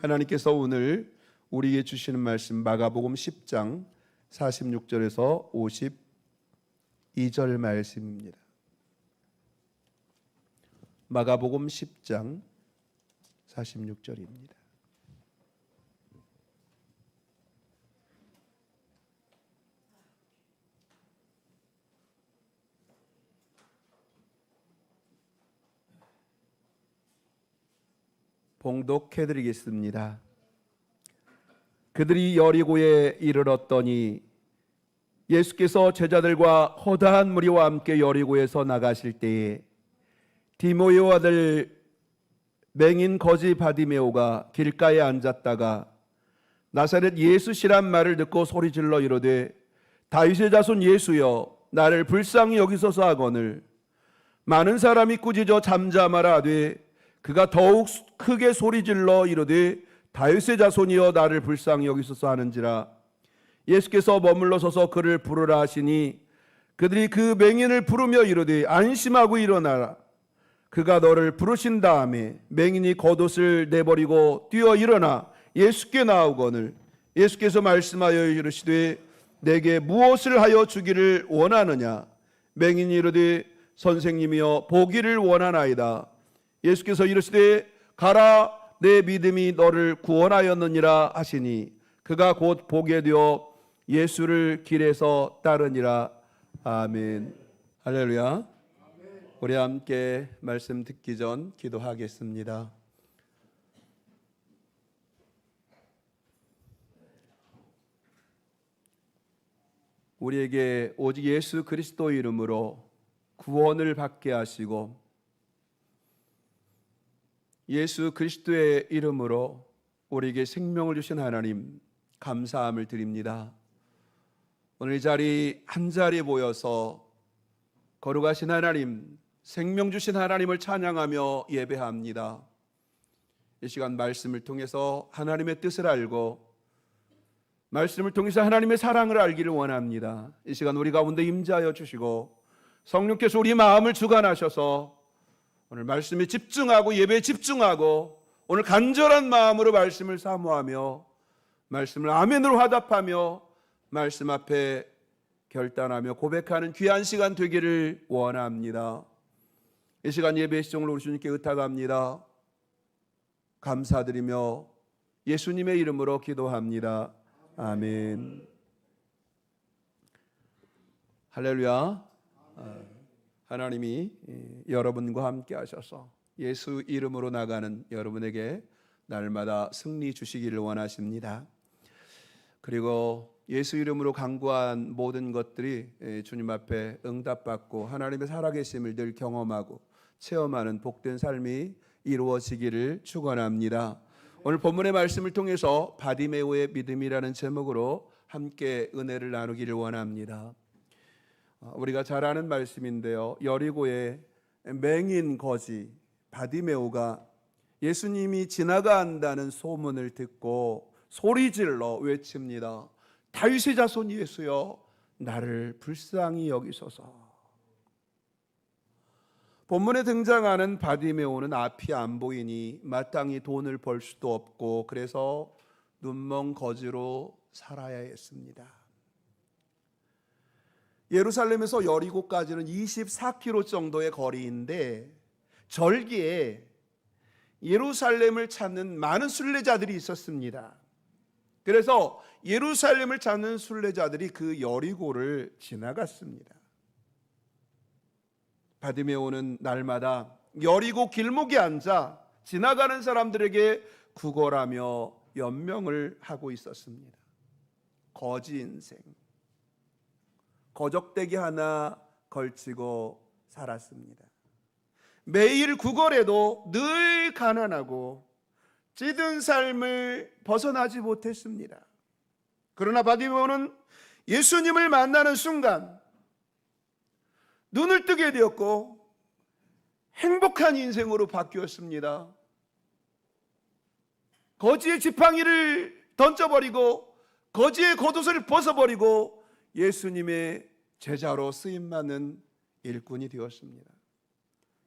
하나님께서 오늘 우리에게 주시는 말씀 마가복음 10장 46절에서 52절 말씀입니다. 마가복음 10장 46절입니다. 봉독해드리겠습니다. 그들이 여리고에 이르렀더니 예수께서 제자들과 허다한 무리와 함께 여리고에서 나가실 때에 디모의 아들 맹인 거지 바디메오가 길가에 앉았다가 나사렛 예수시란 말을 듣고 소리질러 이르되 다윗의 자손 예수여 나를 불쌍히 여기소서 하거늘 많은 사람이 꾸짖어 잠잠하라 하되 그가 더욱 크게 소리질러 이르되 다윗의 자손이여 나를 불쌍히 여기소서 하는지라. 예수께서 머물러 서서 그를 부르라 하시니 그들이 그 맹인을 부르며 이르되 안심하고 일어나라. 그가 너를 부르신 다음에 맹인이 겉옷을 내버리고 뛰어 일어나 예수께 나오거늘 예수께서 말씀하여 이르시되 내게 무엇을 하여 주기를 원하느냐. 맹인이 이르되 선생님이여 보기를 원하나이다. 예수께서 이르시되 가라 내 믿음이 너를 구원하였느니라 하시니 그가 곧 보게 되어 예수를 길에서 따르니라. 아멘. 할렐루야. 우리 함께 말씀 듣기 전 기도하겠습니다. 우리에게 오직 예수 그리스도 이름으로 구원을 받게 하시고 예수 그리스도의 이름으로 우리에게 생명을 주신 하나님 감사함을 드립니다. 오늘 이 자리 한 자리에 모여서 거룩하신 하나님, 생명 주신 하나님을 찬양하며 예배합니다. 이 시간 말씀을 통해서 하나님의 뜻을 알고 말씀을 통해서 하나님의 사랑을 알기를 원합니다. 이 시간 우리 가운데 임재하여 주시고 성령께서 우리 마음을 주관하셔서 오늘 말씀에 집중하고 예배에 집중하고 오늘 간절한 마음으로 말씀을 사모하며 말씀을 아멘으로 화답하며 말씀 앞에 결단하며 고백하는 귀한 시간 되기를 원합니다. 이 시간 예배의 시종을 우리 주님께 의탁합니다. 감사드리며 예수님의 이름으로 기도합니다. 아멘. 할렐루야. 하나님이 여러분과 함께 하셔서 예수 이름으로 나가는 여러분에게 날마다 승리 주시기를 원하십니다. 그리고 예수 이름으로 간구한 모든 것들이 주님 앞에 응답받고 하나님의 살아계심을 늘 경험하고 체험하는 복된 삶이 이루어지기를 축원합니다. 오늘 본문의 말씀을 통해서 바디메오의 믿음이라는 제목으로 함께 은혜를 나누기를 원합니다. 우리가 잘 아는 말씀인데요. 여리고의 맹인 거지 바디메오가 예수님이 지나간다는 소문을 듣고 소리질러 외칩니다. 다윗의 자손 예수여 나를 불쌍히 여기소서. 본문에 등장하는 바디메오는 앞이 안 보이니 마땅히 돈을 벌 수도 없고 그래서 눈먼 거지로 살아야 했습니다. 예루살렘에서 여리고까지는 24km 정도의 거리인데 절기에 예루살렘을 찾는 많은 순례자들이 있었습니다. 그래서 예루살렘을 찾는 순례자들이 그 여리고를 지나갔습니다. 바디메오는 날마다 여리고 길목에 앉아 지나가는 사람들에게 구걸하며 연명을 하고 있었습니다. 거지 인생, 거적대기 하나 걸치고 살았습니다. 매일 구걸해도 늘 가난하고 찌든 삶을 벗어나지 못했습니다. 그러나 바디메오는 예수님을 만나는 순간 눈을 뜨게 되었고 행복한 인생으로 바뀌었습니다. 거지의 지팡이를 던져버리고 거지의 겉옷을 벗어버리고 예수님의 제자로 쓰임받는 일꾼이 되었습니다.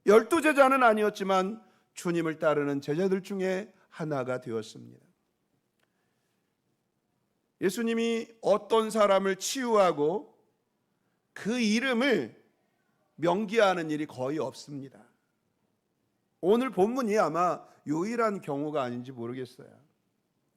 12제자는 아니었지만 주님을 따르는 제자들 중에 하나가 되었습니다. 예수님이 어떤 사람을 치유하고 그 이름을 명기하는 일이 거의 없습니다. 오늘 본문이 아마 유일한 경우가 아닌지 모르겠어요.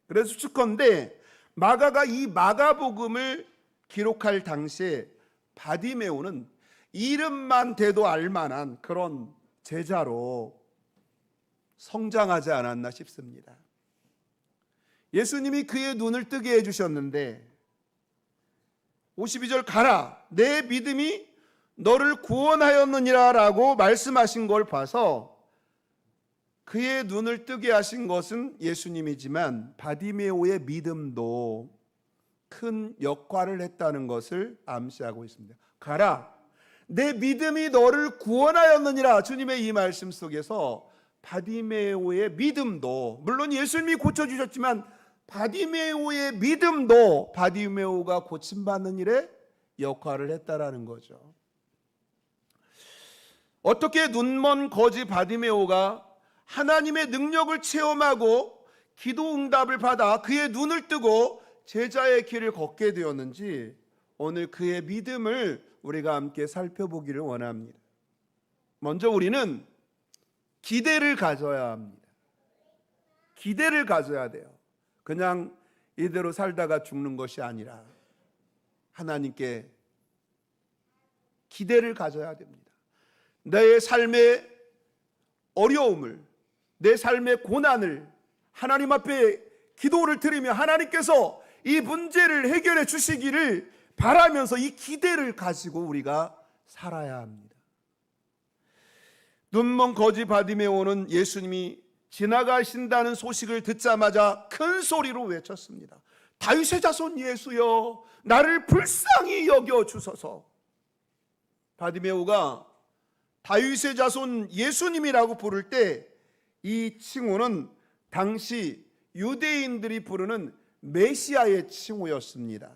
그래서 축건데 마가가 이 마가복음을 기록할 당시에 바디메오는 이름만 대도 알만한 그런 제자로 성장하지 않았나 싶습니다. 예수님이 그의 눈을 뜨게 해주셨는데 52절 가라 내 믿음이 너를 구원하였느니라 라고 말씀하신 걸 봐서 그의 눈을 뜨게 하신 것은 예수님이지만 바디메오의 믿음도 큰 역할을 했다는 것을 암시하고 있습니다. 가라 내 믿음이 너를 구원하였느니라. 주님의 이 말씀 속에서 바디메오의 믿음도, 물론 예수님이 고쳐주셨지만 바디메오의 믿음도 바디메오가 고침받는 일에 역할을 했다라는 거죠. 어떻게 눈먼 거지 바디메오가 하나님의 능력을 체험하고 기도 응답을 받아 그의 눈을 뜨고 제자의 길을 걷게 되었는지 오늘 그의 믿음을 우리가 함께 살펴보기를 원합니다. 먼저 우리는 기대를 가져야 합니다. 기대를 가져야 돼요. 그냥 이대로 살다가 죽는 것이 아니라 하나님께 기대를 가져야 됩니다. 내 삶의 어려움을, 내 삶의 고난을 하나님 앞에 기도를 드리며 하나님께서 이 문제를 해결해 주시기를 바라면서 이 기대를 가지고 우리가 살아야 합니다. 눈먼 거지 바디메오는 예수님이 지나가신다는 소식을 듣자마자 큰 소리로 외쳤습니다. 다윗의 자손 예수여, 나를 불쌍히 여겨 주소서. 바디메오가 다윗의 자손 예수님이라고 부를 때 이 칭호는 당시 유대인들이 부르는 메시아의 칭호였습니다.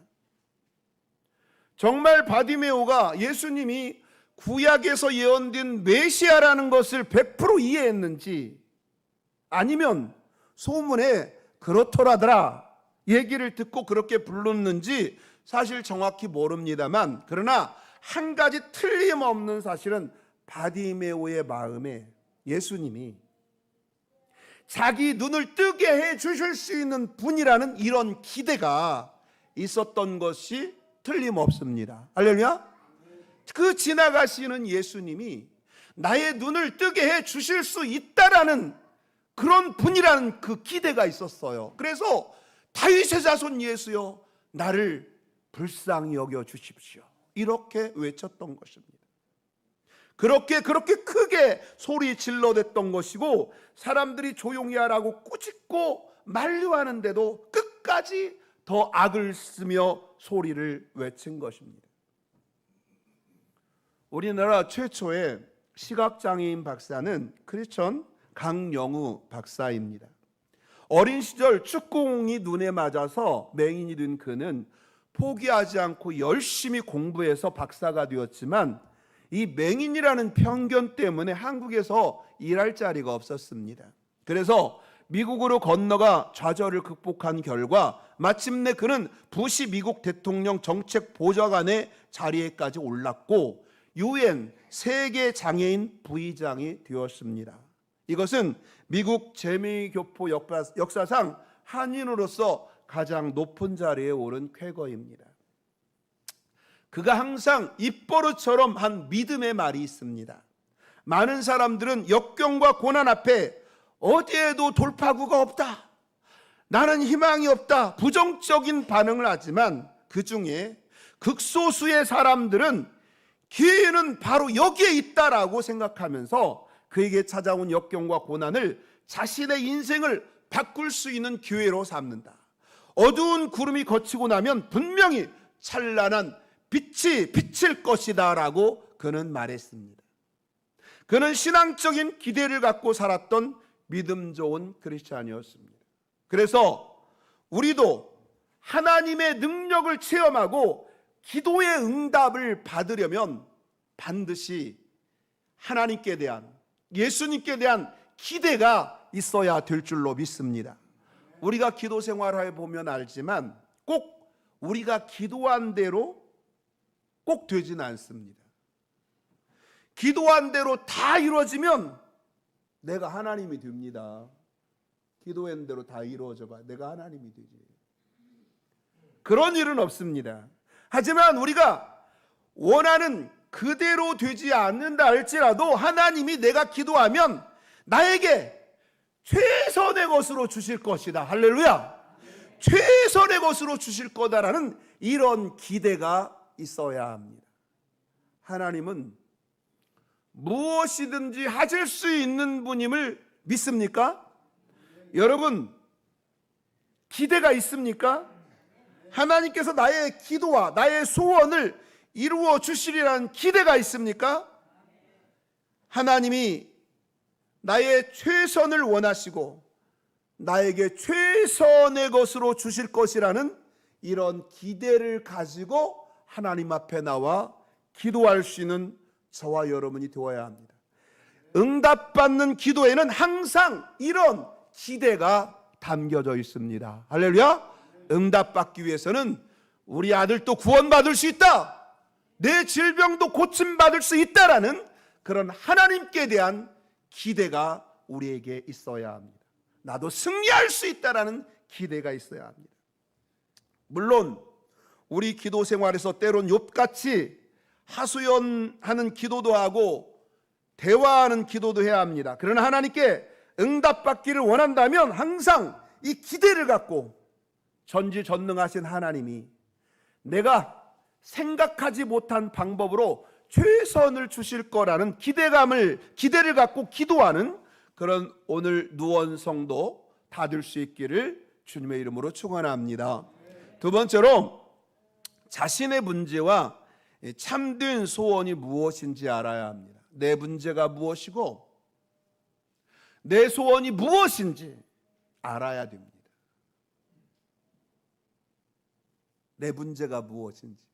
정말 바디메오가 예수님이 구약에서 예언된 메시아라는 것을 100% 이해했는지 아니면 소문에 그렇더라더라 얘기를 듣고 그렇게 불렀는지 사실 정확히 모릅니다만, 그러나 한 가지 틀림없는 사실은 바디메오의 마음에 예수님이 자기 눈을 뜨게 해 주실 수 있는 분이라는 이런 기대가 있었던 것이 틀림없습니다. 할렐루야. 그 지나가시는 예수님이 나의 눈을 뜨게 해 주실 수 있다라는 그런 분이라는 그 기대가 있었어요. 그래서 다윗의 자손 예수여, 나를 불쌍히 여겨 주십시오, 이렇게 외쳤던 것입니다. 그렇게 크게 소리 질러댔던 것이고, 사람들이 조용히 하라고 꾸짖고 만류하는데도 끝까지 더 악을 쓰며 소리를 외친 것입니다. 우리나라 최초의 시각장애인 박사는 크리스천 강영우 박사입니다. 어린 시절 축구공이 눈에 맞아서 맹인이 된 그는 포기하지 않고 열심히 공부해서 박사가 되었지만 이 맹인이라는 편견 때문에 한국에서 일할 자리가 없었습니다. 그래서 미국으로 건너가 좌절을 극복한 결과 마침내 그는 부시 미국 대통령 정책 보좌관의 자리에까지 올랐고 UN 세계 장애인 부의장이 되었습니다. 이것은 미국 재미교포 역사상 한인으로서 가장 높은 자리에 오른 쾌거입니다. 그가 항상 입버릇처럼 한 믿음의 말이 있습니다. 많은 사람들은 역경과 고난 앞에 어디에도 돌파구가 없다, 나는 희망이 없다, 부정적인 반응을 하지만 그 중에 극소수의 사람들은 기회는 바로 여기에 있다라고 생각하면서 그에게 찾아온 역경과 고난을 자신의 인생을 바꿀 수 있는 기회로 삼는다. 어두운 구름이 걷히고 나면 분명히 찬란한 빛이 비칠 것이다 라고 그는 말했습니다. 그는 신앙적인 기대를 갖고 살았던 믿음 좋은 크리스찬이었습니다. 그래서 우리도 하나님의 능력을 체험하고 기도의 응답을 받으려면 반드시 하나님께 대한, 예수님께 대한 기대가 있어야 될 줄로 믿습니다. 우리가 기도 생활해 보면 알지만 꼭 우리가 기도한 대로 꼭 되지는 않습니다. 기도한 대로 다 이루어지면 내가 하나님이 됩니다. 기도한 대로 다 이루어져 봐. 내가 하나님이 되지. 그런 일은 없습니다. 하지만 우리가 원하는 그대로 되지 않는다 할지라도 하나님이 내가 기도하면 나에게 최선의 것으로 주실 것이다. 할렐루야. 최선의 것으로 주실 거다라는 이런 기대가 있어야 합니다. 하나님은 무엇이든지 하실 수 있는 분임을 믿습니까? 여러분, 기대가 있습니까? 하나님께서 나의 기도와 나의 소원을 이루어 주시리라는 기대가 있습니까? 하나님이 나의 최선을 원하시고 나에게 최선의 것으로 주실 것이라는 이런 기대를 가지고 하나님 앞에 나와 기도할 수 있는 저와 여러분이 되어야 합니다. 응답받는 기도에는 항상 이런 기대가 담겨져 있습니다. 할렐루야. 응답받기 위해서는 우리 아들도 구원받을 수 있다, 내 질병도 고침받을 수 있다라는 그런 하나님께 대한 기대가 우리에게 있어야 합니다. 나도 승리할 수 있다라는 기대가 있어야 합니다. 물론 우리 기도 생활에서 때론 욥같이 하소연하는 기도도 하고 대화하는 기도도 해야 합니다. 그러나 하나님께 응답받기를 원한다면 항상 이 기대를 갖고 전지전능하신 하나님이 내가 생각하지 못한 방법으로 최선을 주실 거라는 기대를 갖고 기도하는 그런 오늘 누원 성도 다 될 수 있기를 주님의 이름으로 축원합니다. 두 번째로 자신의 문제와 참된 소원이 무엇인지 알아야 합니다. 내 문제가 무엇이고 내 소원이 무엇인지 알아야 됩니다. 내 문제가 무엇인지.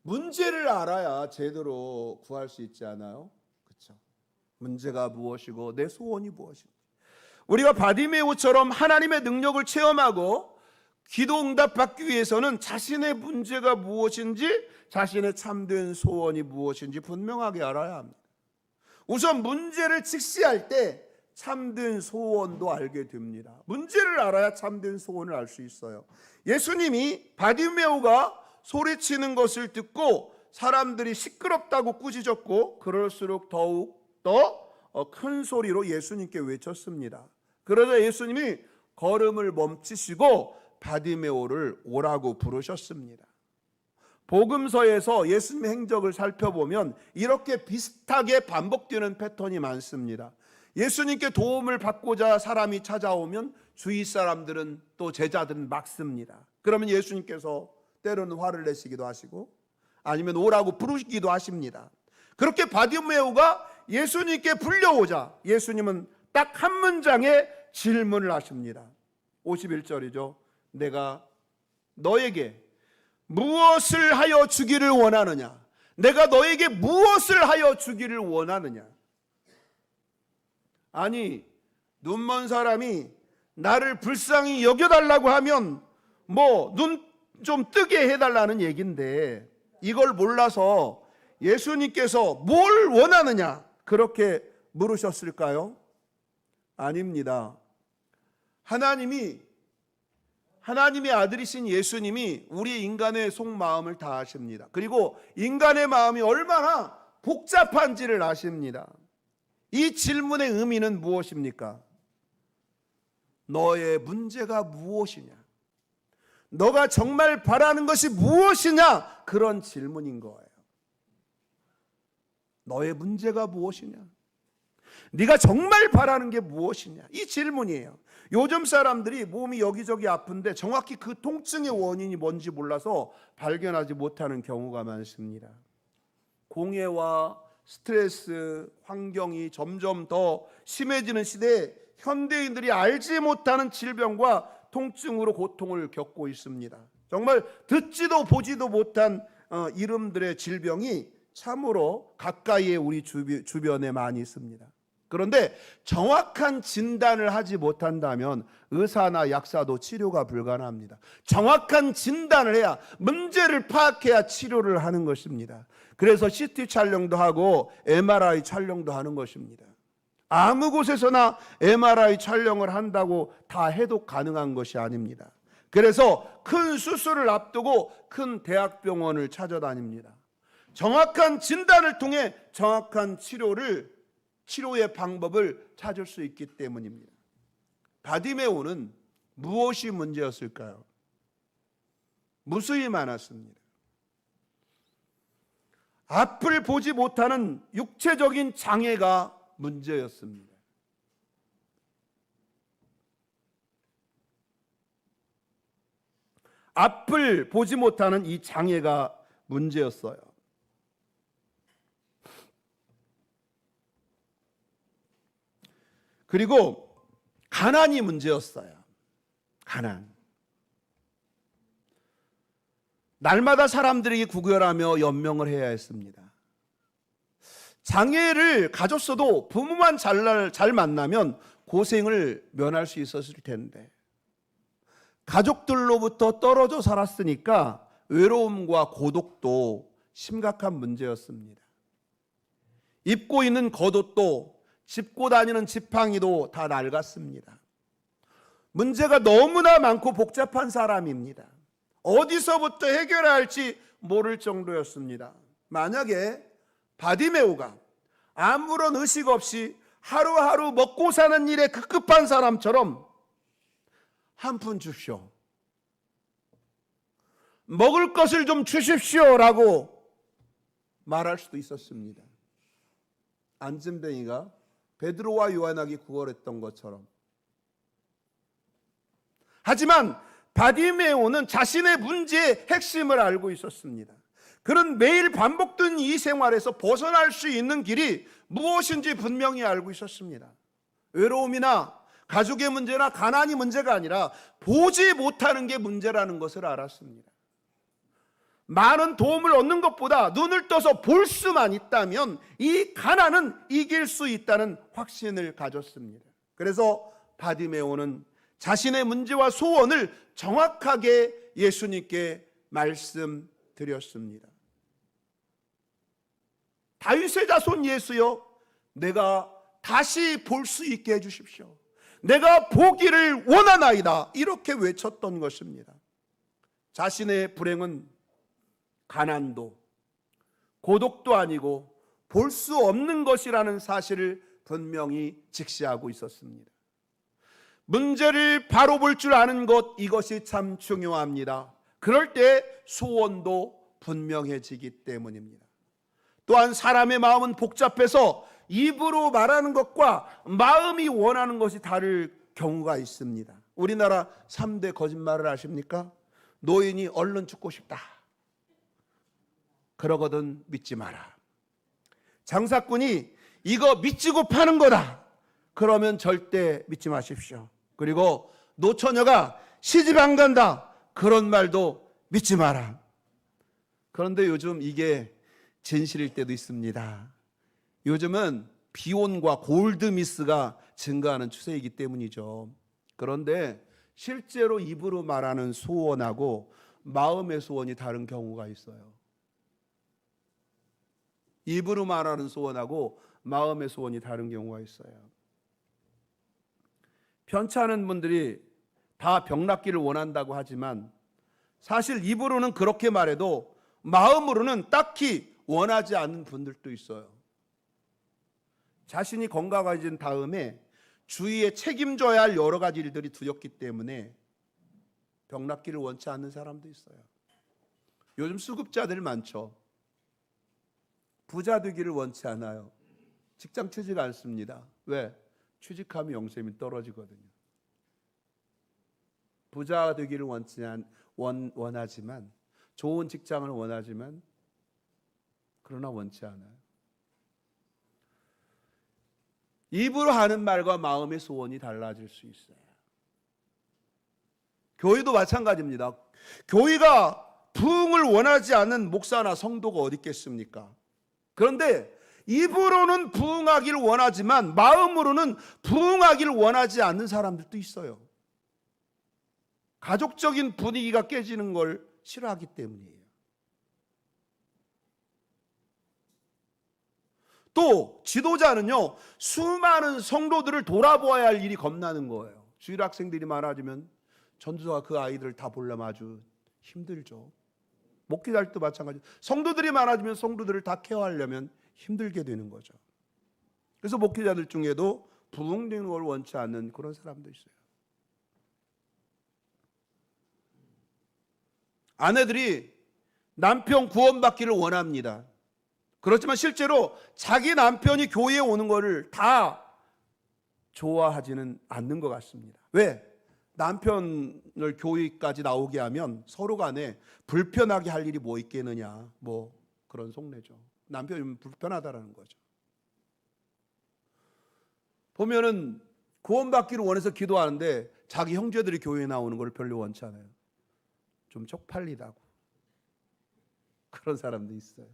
문제를 알아야 제대로 구할 수 있지 않아요? 그렇죠? 문제가 무엇이고 내 소원이 무엇인지. 우리가 바디메오처럼 하나님의 능력을 체험하고 기도 응답 받기 위해서는 자신의 문제가 무엇인지, 자신의 참된 소원이 무엇인지 분명하게 알아야 합니다. 우선 문제를 직시할 때 참된 소원도 알게 됩니다. 문제를 알아야 참된 소원을 알 수 있어요. 예수님이 바디메오가 소리치는 것을 듣고 사람들이 시끄럽다고 꾸짖었고 그럴수록 더욱 더 큰 소리로 예수님께 외쳤습니다. 그러자 예수님이 걸음을 멈추시고 바디메오를 오라고 부르셨습니다. 복음서에서 예수님의 행적을 살펴보면 이렇게 비슷하게 반복되는 패턴이 많습니다. 예수님께 도움을 받고자 사람이 찾아오면 주위 사람들은 또 제자들은 막습니다. 그러면 예수님께서 때로는 화를 내시기도 하시고 아니면 오라고 부르시기도 하십니다. 그렇게 바디메오가 예수님께 불려오자 예수님은 딱 한 문장의 질문을 하십니다. 51절이죠. 내가 너에게 무엇을 하여 주기를 원하느냐? 내가 너에게 무엇을 하여 주기를 원하느냐? 아니, 눈먼 사람이 나를 불쌍히 여겨달라고 하면 뭐 눈 좀 뜨게 해달라는 얘기인데 이걸 몰라서 예수님께서 뭘 원하느냐 그렇게 물으셨을까요? 아닙니다. 하나님의 아들이신 예수님이 우리 인간의 속마음을 다 아십니다. 그리고 인간의 마음이 얼마나 복잡한지를 아십니다. 이 질문의 의미는 무엇입니까? 너의 문제가 무엇이냐? 너가 정말 바라는 것이 무엇이냐? 그런 질문인 거예요. 너의 문제가 무엇이냐? 네가 정말 바라는 게 무엇이냐? 이 질문이에요. 요즘 사람들이 몸이 여기저기 아픈데 정확히 그 통증의 원인이 뭔지 몰라서 발견하지 못하는 경우가 많습니다. 공해와 스트레스, 환경이 점점 더 심해지는 시대에 현대인들이 알지 못하는 질병과 통증으로 고통을 겪고 있습니다. 정말 듣지도 보지도 못한 이름들의 질병이 참으로 가까이에 우리 주변에 많이 있습니다. 그런데 정확한 진단을 하지 못한다면 의사나 약사도 치료가 불가능합니다. 정확한 진단을 해야, 문제를 파악해야 치료를 하는 것입니다. 그래서 CT 촬영도 하고 MRI 촬영도 하는 것입니다. 아무 곳에서나 MRI 촬영을 한다고 다 해독 가능한 것이 아닙니다. 그래서 큰 수술을 앞두고 큰 대학병원을 찾아다닙니다. 정확한 진단을 통해 정확한 치료의 방법을 찾을 수 있기 때문입니다. 바디메오는 무엇이 문제였을까요? 무수히 많았습니다. 앞을 보지 못하는 육체적인 장애가 문제였습니다. 앞을 보지 못하는 이 장애가 문제였어요. 그리고 가난이 문제였어요. 가난. 날마다 사람들에게 구걸하며 연명을 해야 했습니다. 장애를 가졌어도 부모만 잘 만나면 고생을 면할 수 있었을 텐데, 가족들로부터 떨어져 살았으니까 외로움과 고독도 심각한 문제였습니다. 입고 있는 겉옷도, 짚고 다니는 지팡이도 다 낡았습니다. 문제가 너무나 많고 복잡한 사람입니다. 어디서부터 해결해야 할지 모를 정도였습니다. 만약에 바디메오가 아무런 의식 없이 하루하루 먹고 사는 일에 급급한 사람처럼 한 푼 주십시오, 먹을 것을 좀 주십시오라고 말할 수도 있었습니다. 안진뱅이가 베드로와 요한에게 구걸했던 것처럼. 하지만 바디메오는 자신의 문제의 핵심을 알고 있었습니다. 그는 매일 반복된 이 생활에서 벗어날 수 있는 길이 무엇인지 분명히 알고 있었습니다. 외로움이나 가족의 문제나 가난이 문제가 아니라 보지 못하는 게 문제라는 것을 알았습니다. 많은 도움을 얻는 것보다 눈을 떠서 볼 수만 있다면 이 가난은 이길 수 있다는 확신을 가졌습니다. 그래서 바디메오는 자신의 문제와 소원을 정확하게 예수님께 말씀드렸습니다. 다윗의 자손 예수여, 내가 다시 볼 수 있게 해주십시오. 내가 보기를 원하나이다. 이렇게 외쳤던 것입니다. 자신의 불행은 가난도 고독도 아니고 볼 수 없는 것이라는 사실을 분명히 직시하고 있었습니다. 문제를 바로 볼 줄 아는 것, 이것이 참 중요합니다. 그럴 때 소원도 분명해지기 때문입니다. 또한 사람의 마음은 복잡해서 입으로 말하는 것과 마음이 원하는 것이 다를 경우가 있습니다. 우리나라 3대 거짓말을 아십니까? 노인이 얼른 죽고 싶다, 그러거든 믿지 마라. 장사꾼이 이거 미치고 파는 거다, 그러면 절대 믿지 마십시오. 그리고 노처녀가 시집 안 간다, 그런 말도 믿지 마라. 그런데 요즘 이게 진실일 때도 있습니다. 요즘은 비혼과 골드미스가 증가하는 추세이기 때문이죠. 그런데 실제로 입으로 말하는 소원하고 마음의 소원이 다른 경우가 있어요. 입으로 말하는 소원하고 마음의 소원이 다른 경우가 있어요. 편찮은 분들이 다 병 낫기를 원한다고 하지만 사실 입으로는 그렇게 말해도 마음으로는 딱히 원하지 않는 분들도 있어요. 자신이 건강해진 다음에 주위에 책임져야 할 여러 가지 일들이 두렵기 때문에 병 낫기를 원치 않는 사람도 있어요. 요즘 수급자들 많죠. 부자 되기를 원치 않아요. 직장 취직 않습니다. 왜? 취직하면 영세임이 떨어지거든요. 부자 되기를 원하지만, 좋은 직장을 원하지만 그러나 원치 않아요. 입으로 하는 말과 마음의 소원이 달라질 수 있어요. 교회도 마찬가지입니다. 교회가 부흥을 원하지 않는 목사나 성도가 어디 있겠습니까? 그런데 입으로는 부응하기를 원하지만 마음으로는 부응하기를 원하지 않는 사람들도 있어요. 가족적인 분위기가 깨지는 걸 싫어하기 때문이에요. 또 지도자는요, 수많은 성도들을 돌아보아야 할 일이 겁나는 거예요. 주일 학생들이 많아지면 전도사가 그 아이들을 다 보려면 아주 힘들죠. 목회자도 할 마찬가지. 성도들이 많아지면 성도들을 다 케어하려면 힘들게 되는 거죠. 그래서 목회자들 중에도 부응되는 걸 원치 않는 그런 사람도 있어요. 아내들이 남편 구원받기를 원합니다. 그렇지만 실제로 자기 남편이 교회에 오는 것을 다 좋아하지는 않는 것 같습니다. 왜? 남편을 교회까지 나오게 하면 서로 간에 불편하게 할 일이 뭐 있겠느냐, 뭐 그런 속내죠. 남편이 불편하다라는 거죠. 보면은 구원받기를 원해서 기도하는데 자기 형제들이 교회에 나오는 걸 별로 원치 않아요. 좀 쪽팔리다고. 그런 사람도 있어요.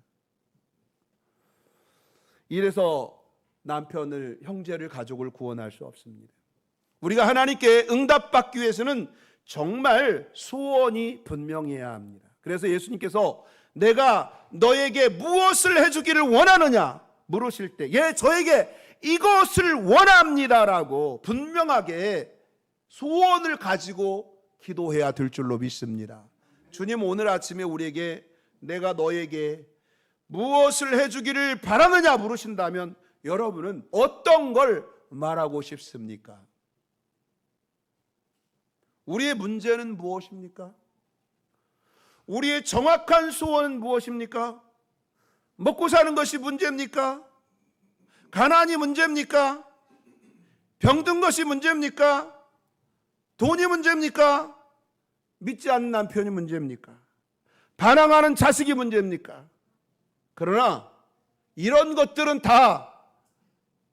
이래서 남편을, 형제를, 가족을 구원할 수 없습니다. 우리가 하나님께 응답받기 위해서는 정말 소원이 분명해야 합니다. 그래서 예수님께서 내가 너에게 무엇을 해주기를 원하느냐 물으실 때, 예, 저에게 이것을 원합니다라고 분명하게 소원을 가지고 기도해야 될 줄로 믿습니다. 주님, 오늘 아침에 우리에게 내가 너에게 무엇을 해주기를 바라느냐 물으신다면 여러분은 어떤 걸 말하고 싶습니까? 우리의 문제는 무엇입니까? 우리의 정확한 소원은 무엇입니까? 먹고 사는 것이 문제입니까? 가난이 문제입니까? 병든 것이 문제입니까? 돈이 문제입니까? 믿지 않는 남편이 문제입니까? 반항하는 자식이 문제입니까? 그러나 이런 것들은 다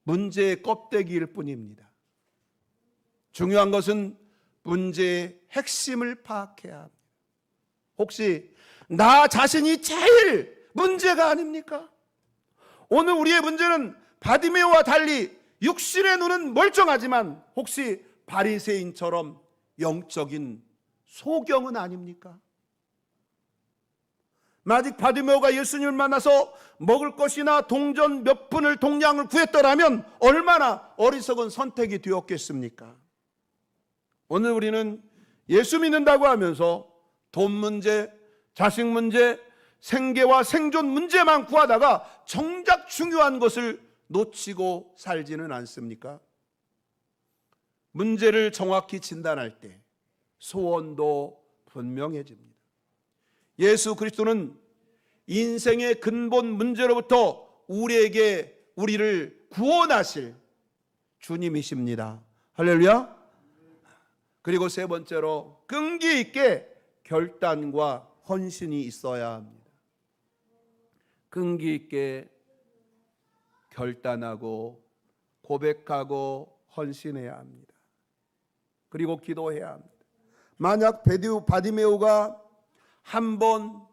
문제의 껍데기일 뿐입니다. 중요한 것은 문제의 핵심을 파악해야 합니다. 혹시 나 자신이 제일 문제가 아닙니까? 오늘 우리의 문제는 바디메오와 달리 육신의 눈은 멀쩡하지만 혹시 바리새인처럼 영적인 소경은 아닙니까? 만약 바디메오가 예수님을 만나서 먹을 것이나 동전 몇 푼을 동량을 구했더라면 얼마나 어리석은 선택이 되었겠습니까? 오늘 우리는 예수 믿는다고 하면서 돈 문제, 자식 문제, 생계와 생존 문제만 구하다가 정작 중요한 것을 놓치고 살지는 않습니까? 문제를 정확히 진단할 때 소원도 분명해집니다. 예수 그리스도는 인생의 근본 문제로부터 우리를 구원하실 주님이십니다. 할렐루야. 그리고 세 번째로 끈기 있게 결단과 헌신이 있어야 합니다. 끈기 있게 결단하고 고백하고 헌신해야 합니다. 그리고 기도해야 합니다. 만약 바디메오가 한 번,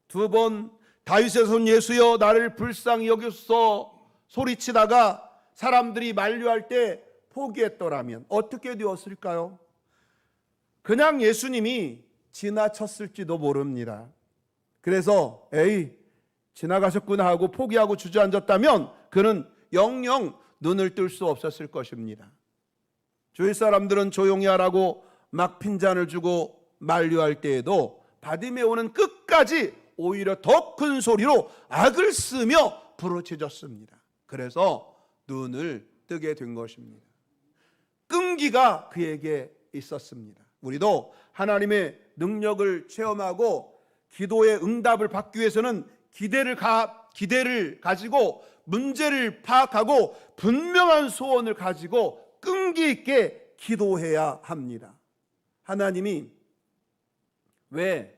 두 번 다윗의 손 예수여 나를 불쌍히 여기소서 소리치다가 사람들이 만류할 때 포기했더라면 어떻게 되었을까요? 그냥 예수님이 지나쳤을지도 모릅니다. 그래서 에이 지나가셨구나 하고 포기하고 주저앉았다면 그는 영영 눈을 뜰 수 없었을 것입니다. 주위 사람들은 조용히 하라고 막 핀잔을 주고 만류할 때에도 바디메오는 끝까지 오히려 더 큰 소리로 악을 쓰며 부르짖었습니다. 그래서 눈을 뜨게 된 것입니다. 끈기가 그에게 있었습니다. 우리도 하나님의 능력을 체험하고 기도의 응답을 받기 위해서는 기대를 가지고 문제를 파악하고 분명한 소원을 가지고 끈기 있게 기도해야 합니다. 하나님이 왜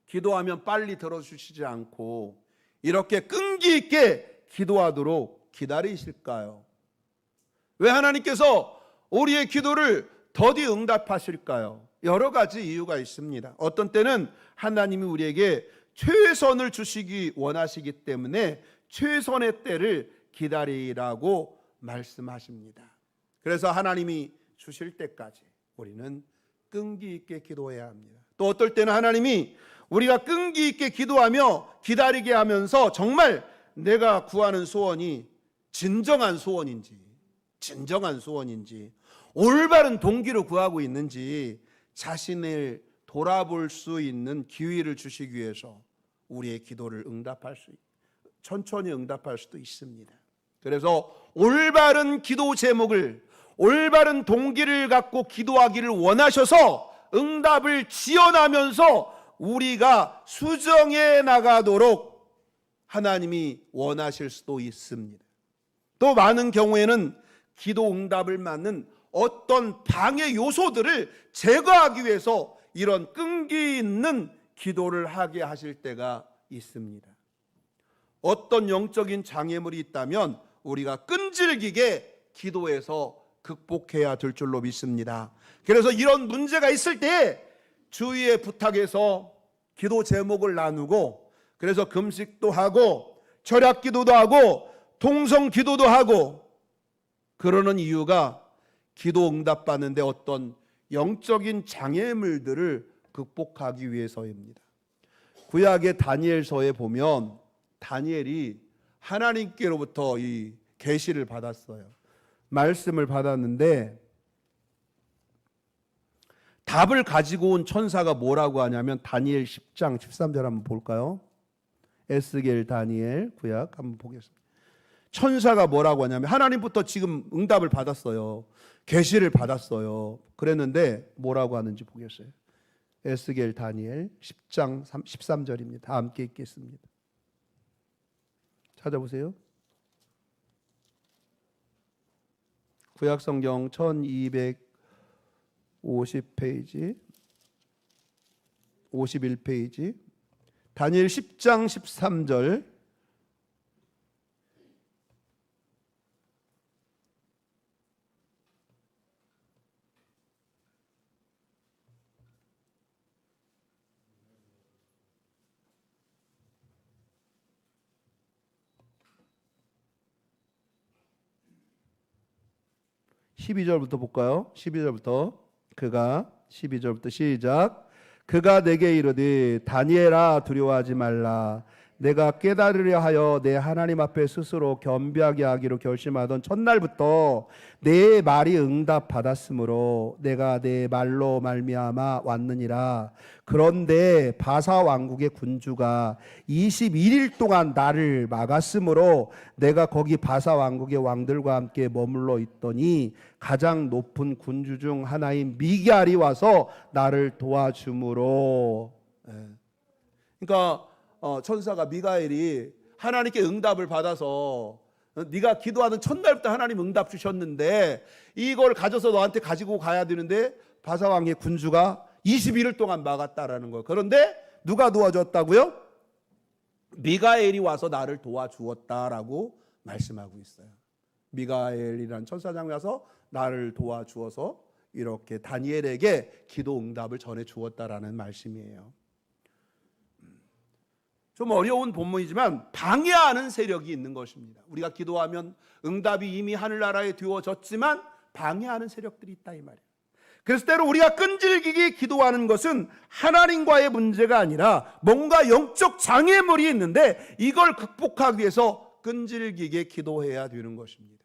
기도하면 빨리 들어주시지 않고 이렇게 끈기 있게 기도하도록 기다리실까요? 왜 하나님께서 우리의 기도를 더디 응답하실까요? 여러 가지 이유가 있습니다. 어떤 때는 하나님이 우리에게 최선을 주시기 원하시기 때문에 최선의 때를 기다리라고 말씀하십니다. 그래서 하나님이 주실 때까지 우리는 끈기 있게 기도해야 합니다. 또 어떨 때는 하나님이 우리가 끈기 있게 기도하며 기다리게 하면서 정말 내가 구하는 소원이 진정한 소원인지 올바른 동기로 구하고 있는지 자신을 돌아볼 수 있는 기회를 주시기 위해서 우리의 기도를 천천히 응답할 수도 있습니다. 그래서 올바른 기도 제목을, 올바른 동기를 갖고 기도하기를 원하셔서 응답을 지어나면서 우리가 수정해 나가도록 하나님이 원하실 수도 있습니다. 또 많은 경우에는 기도 응답을 막는 어떤 방해 요소들을 제거하기 위해서 이런 끈기 있는 기도를 하게 하실 때가 있습니다. 어떤 영적인 장애물이 있다면 우리가 끈질기게 기도해서 극복해야 될 줄로 믿습니다. 그래서 이런 문제가 있을 때 주위에 부탁해서 기도 제목을 나누고, 그래서 금식도 하고 절약 기도도 하고 통성 기도도 하고 그러는 이유가 기도 응답받는데 어떤 영적인 장애물들을 극복하기 위해서입니다. 구약의 다니엘서에 보면 다니엘이 하나님께로부터 이 계시를 받았어요. 말씀을 받았는데 답을 가지고 온 천사가 뭐라고 하냐면 다니엘 10장 13절 한번 볼까요? 에스겔 다니엘 구약 한번 보겠습니다. 천사가 뭐라고 하냐면 하나님부터 지금 응답을 받았어요. 계시를 받았어요. 그랬는데 뭐라고 하는지 보겠어요. 에스겔 다니엘 10장 13절입니다. 다 함께 읽겠습니다. 찾아보세요. 구약성경 1250페이지 51페이지 다니엘 10장 13절 12절부터 볼까요? 12절부터 그가 12절부터 시작. 그가 내게 이르되 다니엘아 두려워하지 말라. 내가 깨달으려 하여 내 하나님 앞에 스스로 겸비하게 하기로 결심하던 첫날부터 내 말이 응답받았으므로 내가 내 말로 말미암아 왔느니라. 그런데 바사 왕국의 군주가 21일 동안 나를 막았으므로 내가 거기 바사 왕국의 왕들과 함께 머물러 있더니 가장 높은 군주 중 하나인 미갈이 와서 나를 도와주므로. 그러니까 천사가 미가엘이 하나님께 응답을 받아서 네가 기도하는 첫날부터 하나님 응답 주셨는데 이걸 가져서 너한테 가지고 가야 되는데 바사왕의 군주가 21일 동안 막았다라는 거예요. 그런데 누가 도와줬다고요? 미가엘이 와서 나를 도와주었다라고 말씀하고 있어요. 미가엘이라는 천사장이 와서 나를 도와주어서 이렇게 다니엘에게 기도 응답을 전해 주었다라는 말씀이에요. 좀 어려운 본문이지만 방해하는 세력이 있는 것입니다. 우리가 기도하면 응답이 이미 하늘나라에 두어졌지만 방해하는 세력들이 있다 이 말이에요. 그래서 때로 우리가 끈질기게 기도하는 것은 하나님과의 문제가 아니라 뭔가 영적 장애물이 있는데 이걸 극복하기 위해서 끈질기게 기도해야 되는 것입니다.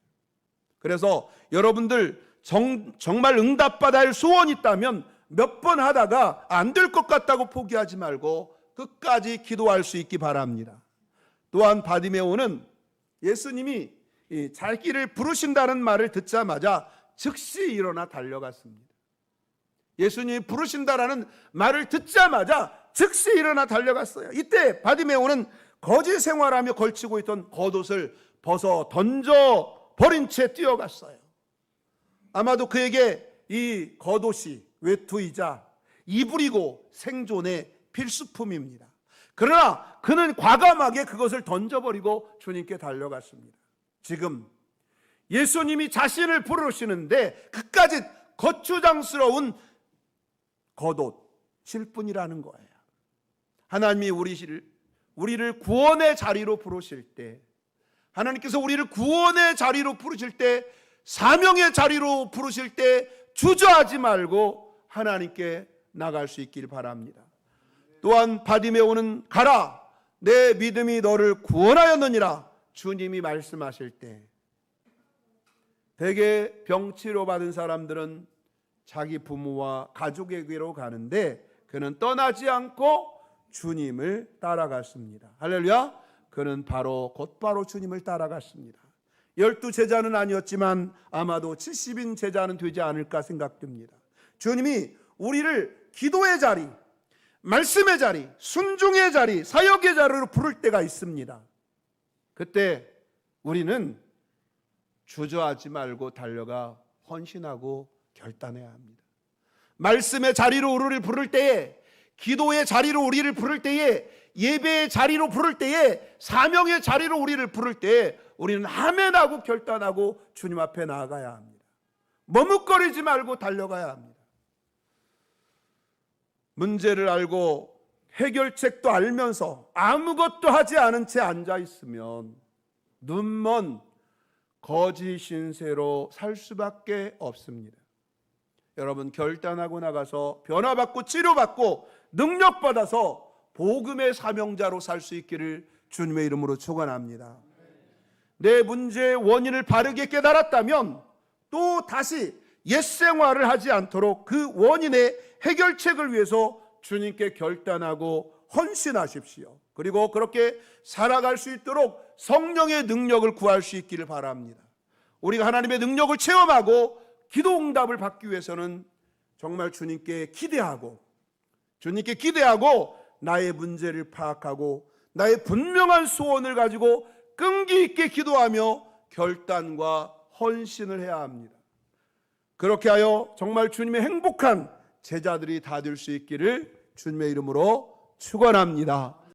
그래서 여러분들 정말 응답받아야 할 소원이 있다면 몇 번 하다가 안 될 것 같다고 포기하지 말고 끝까지 기도할 수 있기 바랍니다. 또한 바디메오는 예수님이 잘 길을 부르신다는 말을 듣자마자 즉시 일어나 달려갔습니다. 예수님이 부르신다라는 말을 듣자마자 즉시 일어나 달려갔어요. 이때 바디메오는 거지 생활하며 걸치고 있던 겉옷을 벗어 던져 버린 채 뛰어갔어요. 아마도 그에게 이 겉옷이 외투이자 이불이고 생존의 필수품입니다. 그러나 그는 과감하게 그것을 던져버리고 주님께 달려갔습니다. 지금 예수님이 자신을 부르시는데 그까지 거추장스러운 겉옷일 뿐이라는 거예요. 하나님이 우리를 구원의 자리로 부르실 때 하나님께서 우리를 구원의 자리로 부르실 때, 사명의 자리로 부르실 때 주저하지 말고 하나님께 나갈 수 있길 바랍니다. 또한 바디메오는 가라, 내 믿음이 너를 구원하였느니라 주님이 말씀하실 때, 대개 병치료 받은 사람들은 자기 부모와 가족에게로 가는데 그는 떠나지 않고 주님을 따라갔습니다. 할렐루야. 그는 곧바로 주님을 따라갔습니다. 12제자는 아니었지만 아마도 70인 제자는 되지 않을까 생각됩니다. 주님이 우리를 기도의 자리, 말씀의 자리, 순종의 자리, 사역의 자리로 부를 때가 있습니다. 그때 우리는 주저하지 말고 달려가 헌신하고 결단해야 합니다. 말씀의 자리로 우리를 부를 때에, 기도의 자리로 우리를 부를 때에, 예배의 자리로 부를 때에, 사명의 자리로 우리를 부를 때에 우리는 아멘하고 결단하고 주님 앞에 나아가야 합니다. 머뭇거리지 말고 달려가야 합니다. 문제를 알고 해결책도 알면서 아무것도 하지 않은 채 앉아 있으면 눈먼 거짓 신세로 살 수밖에 없습니다. 여러분, 결단하고 나가서 변화받고 치료받고 능력받아서 복음의 사명자로 살 수 있기를 주님의 이름으로 축원합니다. 내 문제의 원인을 바르게 깨달았다면 또 다시 옛 생활을 하지 않도록 그 원인의 해결책을 위해서 주님께 결단하고 헌신하십시오. 그리고 그렇게 살아갈 수 있도록 성령의 능력을 구할 수 있기를 바랍니다. 우리가 하나님의 능력을 체험하고 기도 응답을 받기 위해서는 정말 주님께 기대하고 나의 문제를 파악하고 나의 분명한 소원을 가지고 끈기 있게 기도하며 결단과 헌신을 해야 합니다. 그렇게 하여 정말 주님의 행복한 제자들이 다 될 수 있기를 주님의 이름으로 축원합니다.